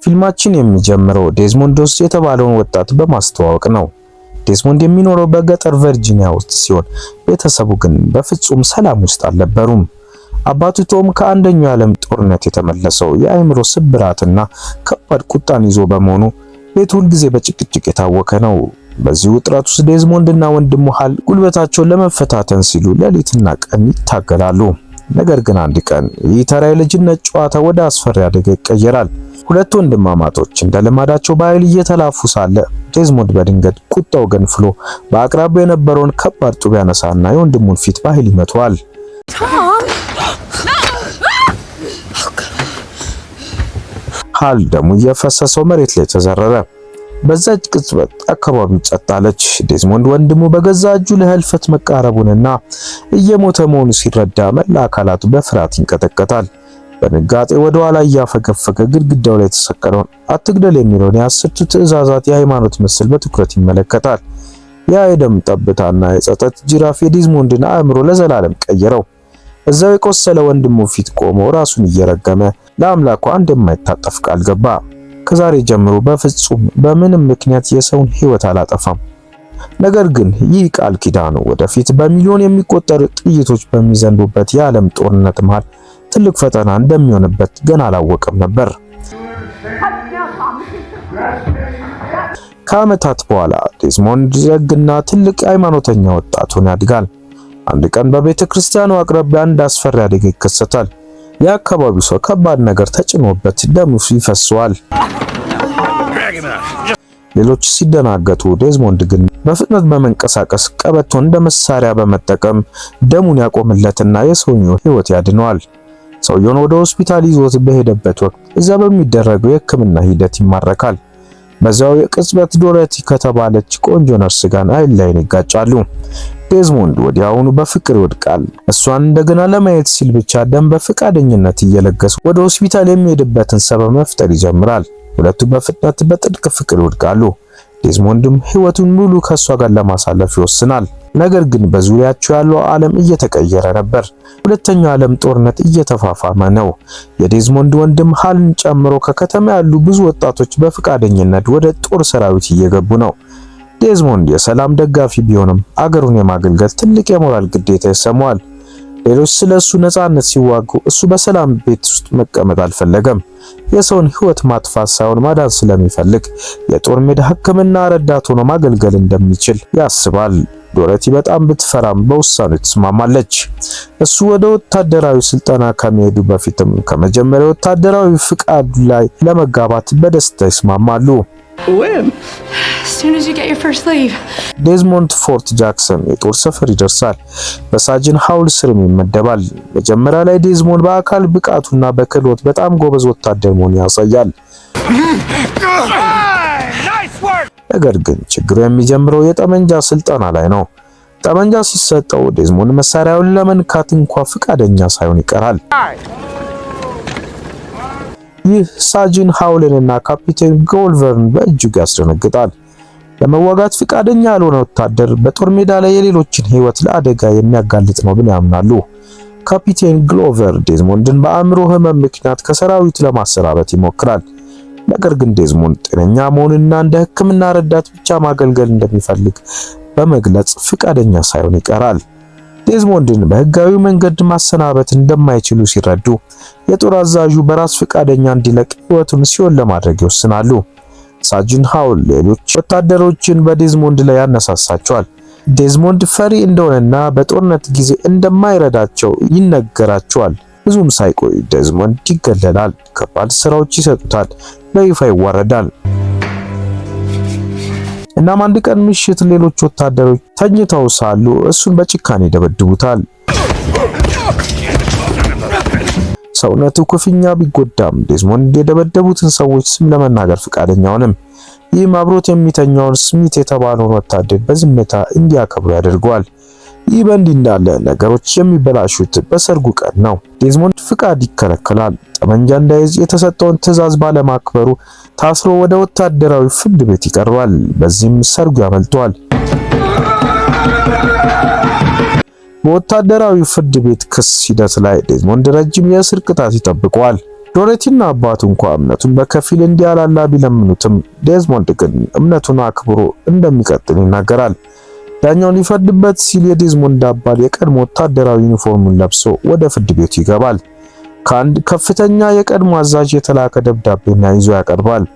ፊልማችን የሚጀምረው ዴዝሞንድ ዶስ የተባለውን ወጣት በማስተዋወቅ ነው። ዴዝሞንድ የሚኖረው በገጠር ቨርጂኒያ ውስጥ ሲሆን ቤተሰቡ ግን በፍጹም ሰላም ውስጥ አልነበሩም። አባቱ ቶም ከአንደኛው የዓለም ጦርነት የተመለሰው የአእምሮ ስብራትና ከባድ ቁጣን ይዞ በመሆኑ ቤቱ ሁልጊዜ በጭቅጭቅ የታወከ ነው። በዚህ ውጥረት ውስጥ ዴዝሞንድና ወንድሙ ሃል ጉልበታቸውን ለመፈታተን ሲሉ ሌሊትና ቀን ይታገላሉ። ነገር ግን አንድ ቀን ይህ ተራ የልጅነት ጨዋታ ወደ አስፈሪ አደጋ ይቀየራል። ሁለት ወንድማማቾች እንደ ልማዳቸው በኃይል እየተላፉ ሳለ ዴዝሞንድ በድንገት ቁጣው ገንፍሎ በአቅራቢያው የነበረውን ከባድ ጡብ ያነሳና የወንድሙን ፊት በኃይል ይመታዋል። ሃል ደሙ እየፈሰሰው መሬት ላይ ተዘረረ። በዛች ቅጽበት አካባቢው ጸጥ አለች። ዴዝሞንድ ወንድሙ በገዛ እጁ ለህልፈት መቃረቡንና እየሞተ መሆኑ ሲረዳ መላ አካላቱ በፍርሃት ይንቀጠቀጣል። በንጋጤ ወደ ኋላ እያፈገፈገ ግድግዳው ላይ የተሰቀለውን አትግደል የሚለውን የአስርቱ ትእዛዛት የሃይማኖት ምስል በትኩረት ይመለከታል። ያ የደም ጠብታና የጸጸት ጅራፍ የዴዝሞንድን አእምሮ ለዘላለም ቀየረው። እዛው የቆሰለ ወንድሙ ፊት ቆሞ ራሱን እየረገመ ለአምላኩ አንድ የማይታጠፍ ቃል ገባ። ከዛሬ ጀምሮ በፍጹም በምንም ምክንያት የሰውን ህይወት አላጠፋም። ነገር ግን ይህ ቃል ኪዳኑ ወደፊት በሚሊዮን የሚቆጠሩ ጥይቶች በሚዘንቡበት የዓለም ጦርነት መሃል ትልቅ ፈተና እንደሚሆንበት ገና አላወቀም ነበር። ከዓመታት በኋላ ዴዝሞንድ ደግና ትልቅ ሃይማኖተኛ ወጣት ሆኖ ያድጋል። አንድ ቀን በቤተ ክርስቲያኑ አቅራቢያ አንድ አስፈሪ አደጋ ይከሰታል። የአካባቢው ሰው ከባድ ነገር ተጭኖበት ደሙ ይፈሰዋል። ሌሎች ሲደናገጡ ዴዝሞንድ ግን በፍጥነት በመንቀሳቀስ ቀበቶን እንደ መሳሪያ በመጠቀም ደሙን ያቆምለትና የሰውየውን ህይወት ያድነዋል። ሰውየውን ወደ ሆስፒታል ይዞት በሄደበት ወቅት እዛ በሚደረገው የሕክምና ሂደት ይማረካል። በዛው የቅጽበት ዶሮቲ ከተባለች ቆንጆ ነርስ ጋር አይን ላይን ይጋጫሉ። ዴዝሞንድ ወዲያውኑ በፍቅር ይወድቃል። እሷን እንደገና ለማየት ሲል ብቻ ደም በፈቃደኝነት እየለገሰ ወደ ሆስፒታል የሚሄድበትን ሰበብ መፍጠር ይጀምራል። ሁለቱ በፍጥነት በጥልቅ ፍቅር ይወድቃሉ። ዴዝሞንድም ህይወቱን ሙሉ ከሷ ጋር ለማሳለፍ ይወስናል። ነገር ግን በዙሪያቸው ያለው ዓለም እየተቀየረ ነበር። ሁለተኛው ዓለም ጦርነት እየተፋፋመ ነው። የዴዝሞንድ ወንድም ሃልን ጨምሮ ከከተማ ያሉ ብዙ ወጣቶች በፈቃደኝነት ወደ ጦር ሰራዊት እየገቡ ነው። ዴዝሞንድ የሰላም ደጋፊ ቢሆንም አገሩን የማገልገል ትልቅ የሞራል ግዴታ ይሰማዋል። ሌሎች ስለሱ ነፃነት ሲዋጉ እሱ በሰላም ቤት ውስጥ መቀመጥ አልፈለገም። የሰውን ህይወት ማጥፋት ሳይሆን ማዳን ስለሚፈልግ የጦር ሜዳ ሕክምና ረዳት ሆኖ ማገልገል እንደሚችል ያስባል። ዶሮቲ በጣም ብትፈራም በውሳኔው ትስማማለች። እሱ ወደ ወታደራዊ ስልጠና ከመሄዱ በፊትም ከመጀመሪያው ወታደራዊ ፍቃድ ላይ ለመጋባት በደስታ ይስማማሉ። ዴዝሞንድ ፎርት ጃክሰን የጦር ሰፈር ይደርሳል። በሳጅን ሃውል ስርም ይመደባል። መጀመሪያ ላይ ዴዝሞንድ በአካል ብቃቱና በክህሎት በጣም ጎበዝ ወታደር መሆኑን ያሳያል። ነገር ግን ችግሩ የሚጀምረው የጠመንጃ ስልጠና ላይ ነው። ጠመንጃ ሲሰጠው ዴዝሞንድ መሳሪያውን ለመንካት እንኳን ፍቃደኛ ሳይሆን ይቀራል። ይህ ሳጅን ሃውልንና ካፒቴን ጎልቨርን በእጅጉ ያስደነግጣል። ለመዋጋት ፍቃደኛ ያልሆነ ወታደር በጦር ሜዳ ላይ የሌሎችን ህይወት ለአደጋ የሚያጋልጥ ነው ብለው ያምናሉ። ካፒቴን ግሎቨር ዴዝሞንድን በአእምሮ ህመም ምክንያት ከሰራዊቱ ለማሰናበት ይሞክራል። ነገር ግን ዴዝሞንድ ጤነኛ መሆንና እንደ ሕክምና ረዳት ብቻ ማገልገል እንደሚፈልግ በመግለጽ ፍቃደኛ ሳይሆን ይቀራል። ዴዝሞንድን በህጋዊ መንገድ ማሰናበት እንደማይችሉ ሲረዱ የጦር አዛዡ በራስ ፍቃደኛ እንዲለቅ ህይወቱን ሲኦል ለማድረግ ይወስናሉ። ሳጅን ሃውል ሌሎች ወታደሮችን በዴዝሞንድ ላይ ያነሳሳቸዋል። ዴዝሞንድ ፈሪ እንደሆነና በጦርነት ጊዜ እንደማይረዳቸው ይነገራቸዋል። ብዙም ሳይቆይ ዴዝሞንድ ይገለላል። ከባድ ስራዎች ይሰጡታል። በይፋ ይዋረዳል። እናም አንድ ቀን ምሽት ሌሎች ወታደሮች ተኝተው ሳሉ እሱን በጭካኔ ይደበድቡታል። ሰውነቱ ክፉኛ ቢጎዳም ዴዝሞንድ የደበደቡትን ሰዎች ስም ለመናገር ፈቃደኛ ሆነም። ይህም አብሮት የሚተኛውን ስሚት የተባለውን ወታደር በዝምታ እንዲያከብሩ ያደርገዋል። ይህ በእንዲህ እንዳለ ነገሮች የሚበላሹት በሰርጉ ቀን ነው። ዴዝሞንድ ፍቃድ ይከለከላል። ጠመንጃ እንዳይዝ የተሰጠውን ትዕዛዝ ባለማክበሩ ታስሮ ወደ ወታደራዊ ፍርድ ቤት ይቀርባል። በዚህም ሰርጉ ያመልጠዋል። በወታደራዊ ፍርድ ቤት ክስ ሂደት ላይ ዴዝሞንድ ረጅም የእስር ቅጣት ይጠብቀዋል። ዶሮቲና አባቱ እንኳን እምነቱን በከፊል እንዲያላላ ቢለምኑትም ዴዝሞንድ ግን እምነቱን አክብሮ እንደሚቀጥል ይናገራል። ዳኛው ሊፈርድበት ሲል የዴዝሞንድ አባል የቀድሞ ወታደራዊ ዩኒፎርሙን ለብሶ ወደ ፍርድ ቤቱ ይገባል። ከአንድ ከፍተኛ የቀድሞ አዛዥ የተላከ ደብዳቤና ይዞ ያቀርባል።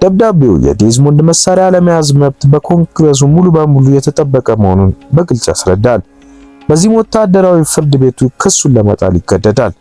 ደብዳቤው የዴዝሞንድ መሳሪያ ለመያዝ መብት በኮንግረሱ ሙሉ በሙሉ የተጠበቀ መሆኑን በግልጽ ያስረዳል። በዚህም ወታደራዊ ፍርድ ቤቱ ክሱን ለመጣል ይገደዳል።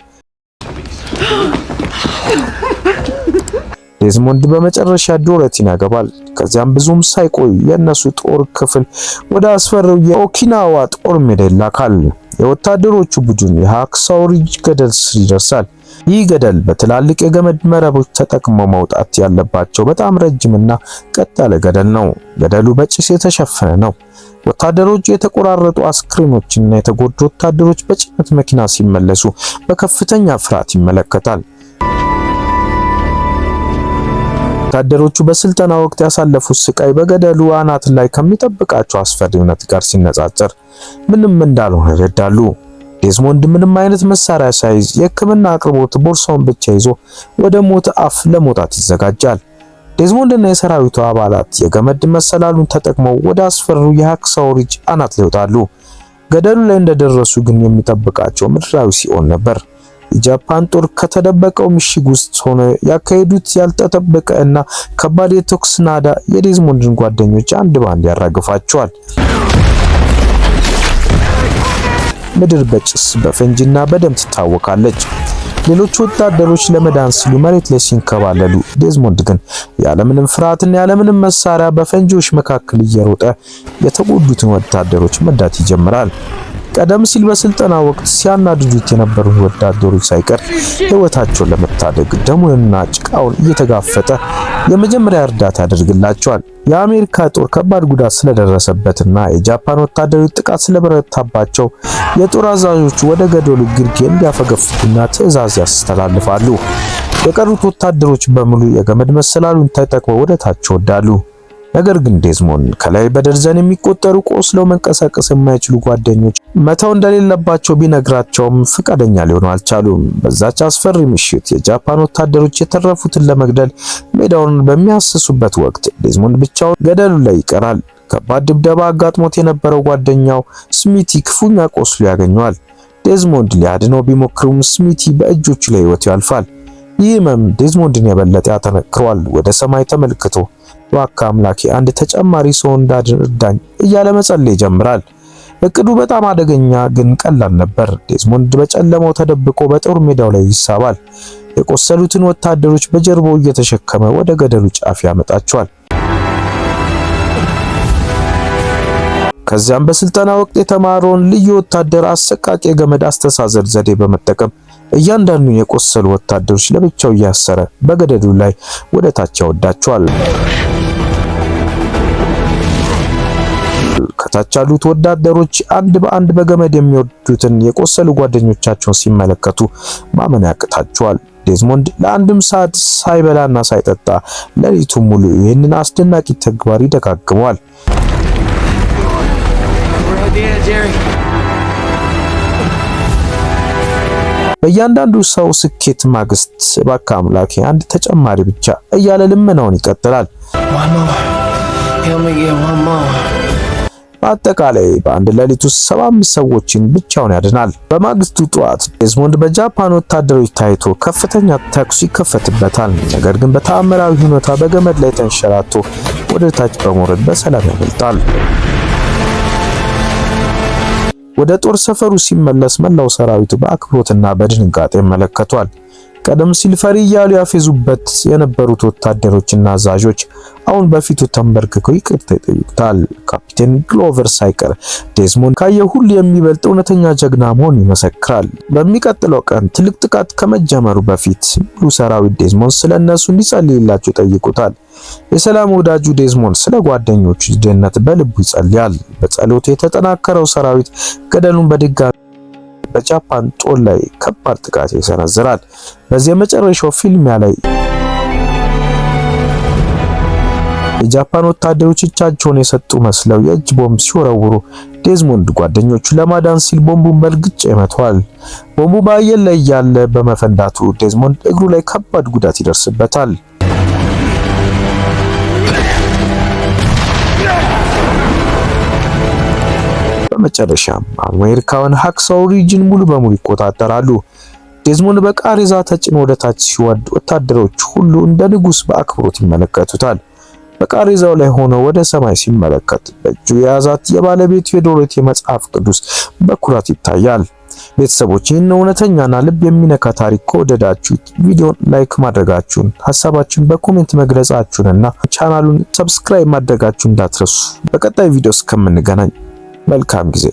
ዴዝሞንድ በመጨረሻ ዶሮቲን ያገባል። ከዚያም ብዙም ሳይቆይ የነሱ ጦር ክፍል ወደ አስፈሪው የኦኪናዋ ጦር ሜዳ ይላካል። የወታደሮቹ ቡድን የሃክሳው ሪጅ ገደል ስር ይደርሳል። ይህ ገደል በትላልቅ የገመድ መረቦች ተጠቅመው መውጣት ያለባቸው በጣም ረጅምና ቀጥ ያለ ገደል ነው። ገደሉ በጭስ የተሸፈነ ነው። ወታደሮቹ የተቆራረጡ አስክሬኖችና የተጎዱ ወታደሮች በጭነት መኪና ሲመለሱ በከፍተኛ ፍርሃት ይመለከታል። ወታደሮቹ በስልጠና ወቅት ያሳለፉት ስቃይ በገደሉ አናት ላይ ከሚጠብቃቸው አስፈሪ እውነት ጋር ሲነጻጸር ምንም እንዳልሆነ ይረዳሉ። ዴዝሞንድ ምንም አይነት መሳሪያ ሳይዝ የሕክምና አቅርቦት ቦርሳውን ብቻ ይዞ ወደ ሞት አፍ ለመውጣት ይዘጋጃል። ዴዝሞንድ እና የሰራዊቱ አባላት የገመድ መሰላሉን ተጠቅመው ወደ አስፈሪው የሃክሳው ሪጅ አናት ላይ ይወጣሉ። ገደሉ ላይ እንደደረሱ ግን የሚጠብቃቸው ምድራዊ ሲኦል ነበር። የጃፓን ጦር ከተደበቀው ምሽግ ውስጥ ሆነ ያካሄዱት ያልተጠበቀ እና ከባድ የተኩስ ናዳ የዴዝሞንድን ጓደኞች አንድ ባንድ ያራግፋቸዋል። ምድር በጭስ በፈንጂና በደም ትታወቃለች። ሌሎች ወታደሮች ለመዳን ሲሉ መሬት ላይ ሲንከባለሉ፣ ዴዝሞንድ ግን ያለምንም ፍርሃትና ያለምንም መሳሪያ በፈንጂዎች መካከል እየሮጠ የተጎዱትን ወታደሮች መዳት ይጀምራል። ቀደም ሲል በስልጠና ወቅት ሲያናድዱት የነበሩ ወታደሮች ሳይቀር ሕይወታቸውን ለመታደግ ደሙንና ጭቃውን እየተጋፈጠ የመጀመሪያ እርዳታ ያደርግላቸዋል። የአሜሪካ ጦር ከባድ ጉዳት ስለደረሰበትና የጃፓን ወታደሮች ጥቃት ስለበረታባቸው የጦር አዛዦቹ ወደ ገደሉ ግርጌ እንዲያፈገፍጉና ትዕዛዝ ያስተላልፋሉ። የቀሩት ወታደሮች በሙሉ የገመድ መሰላሉን ተጠቅመው ወደ ታች ይወርዳሉ። ነገር ግን ዴዝሞንድ ከላይ በደርዘን የሚቆጠሩ ቆስለው መንቀሳቀስ የማይችሉ ጓደኞች መተው እንደሌለባቸው ቢነግራቸውም ፈቃደኛ ሊሆኑ አልቻሉም። በዛች አስፈሪ ምሽት የጃፓን ወታደሮች የተረፉትን ለመግደል ሜዳውን በሚያስሱበት ወቅት ዴዝሞንድ ብቻውን ገደሉ ላይ ይቀራል። ከባድ ድብደባ አጋጥሞት የነበረው ጓደኛው ስሚቲ ክፉኛ ቆስሎ ያገኘዋል። ዴዝሞንድ ሊያድነው ቢሞክርም ስሚቲ በእጆቹ ላይ ሕይወቱ ያልፋል። ይህ ህመም ዴዝሞንድን የበለጠ ያጠነክረዋል። ወደ ሰማይ ተመልክቶ እባክህ አምላኬ አንድ ተጨማሪ ሰው እንዳድን እርዳኝ እያለ መጸለይ ይጀምራል። እቅዱ በጣም አደገኛ ግን ቀላል ነበር። ዴዝሞንድ በጨለማው ተደብቆ በጦር ሜዳው ላይ ይሳባል። የቆሰሉትን ወታደሮች በጀርባው እየተሸከመ ወደ ገደሉ ጫፍ ያመጣቸዋል። ከዚያም በስልጠና ወቅት የተማረውን ልዩ ወታደር አሰቃቂ የገመድ አስተሳሰር ዘዴ በመጠቀም እያንዳንዱን የቆሰሉ ወታደሮች ለብቻው እያሰረ በገደሉ ላይ ወደ ታች ያወርዳቸዋል። ከታች ያሉት ወታደሮች አንድ በአንድ በገመድ የሚወርዱትን የቆሰሉ ጓደኞቻቸውን ሲመለከቱ ማመን ያቅታቸዋል። ዴዝሞንድ ለአንድም ሰዓት ሳይበላና ሳይጠጣ ሌሊቱን ሙሉ ይህንን አስደናቂ ተግባር ይደጋግመዋል። በእያንዳንዱ ሰው ስኬት ማግስት እባክህ አምላኬ አንድ ተጨማሪ ብቻ እያለ ልመናውን ይቀጥላል። በአጠቃላይ በአንድ ሌሊት ውስጥ 75 ሰዎችን ብቻውን ያድናል። በማግስቱ ጠዋት ዴዝሞንድ በጃፓን ወታደሮች ታይቶ ከፍተኛ ተኩስ ይከፈትበታል። ነገር ግን በተአምራዊ ሁኔታ በገመድ ላይ ተንሸራቶ ወደ ታች በመውረድ በሰላም ያመልጣል። ወደ ጦር ሰፈሩ ሲመለስ መላው ሰራዊቱ በአክብሮትና በድንጋጤ ይመለከቷል። ቀደም ሲል ፈሪ እያሉ ያፌዙበት የነበሩት ወታደሮችና አዛዦች አሁን በፊቱ ተንበርክከው ይቅርታ ይጠይቁታል። ካፒቴን ግሎቨር ሳይቀር ዴዝሞንድ ካየው ሁሉ የሚበልጥ እውነተኛ ጀግና መሆኑን ይመሰክራል። በሚቀጥለው ቀን ትልቅ ጥቃት ከመጀመሩ በፊት ሙሉ ሰራዊት ዴዝሞንድ ስለነሱ እንዲጸልይላቸው ይጠይቁታል። የሰላም ወዳጁ ዴዝሞንድ ስለ ጓደኞቹ ደህንነት በልቡ ይጸልያል። በጸሎቱ የተጠናከረው ሰራዊት ገደሉን በድጋሚ በጃፓን ጦር ላይ ከባድ ጥቃት ይሰነዝራል። በዚህ የመጨረሻው ፊልሚያ ላይ የጃፓን ወታደሮች እጃቸውን የሰጡ መስለው የእጅ ቦምብ ሲወረውሩ ዴዝሞንድ ጓደኞቹ ለማዳን ሲል ቦምቡን በእርግጫ ይመታዋል። ቦምቡ በአየር ላይ ያለ በመፈንዳቱ ዴዝሞንድ እግሩ ላይ ከባድ ጉዳት ይደርስበታል። በመጨረሻም አሜሪካውያን ሃክሳው ሪጅን ሙሉ በሙሉ ይቆጣጠራሉ። ዴዝሞንድ በቃሬዛ ተጭኖ ወደ ታች ሲወርድ ወታደሮች ሁሉ እንደ ንጉስ በአክብሮት ይመለከቱታል። በቃሬዛው ላይ ሆኖ ወደ ሰማይ ሲመለከት በእጁ የያዛት የባለቤቱ የዶሮቴ መጽሐፍ ቅዱስ በኩራት ይታያል። ቤተሰቦች ይህን እውነተኛና ልብ የሚነካ ታሪክ ከወደዳችሁት ቪዲዮን ላይክ ማድረጋችሁን፣ ሐሳባችሁን በኮሜንት መግለጻችሁንና ቻናሉን ሰብስክራይብ ማድረጋችሁን እንዳትረሱ። በቀጣይ ቪዲዮ እስከምንገናኝ መልካም ጊዜ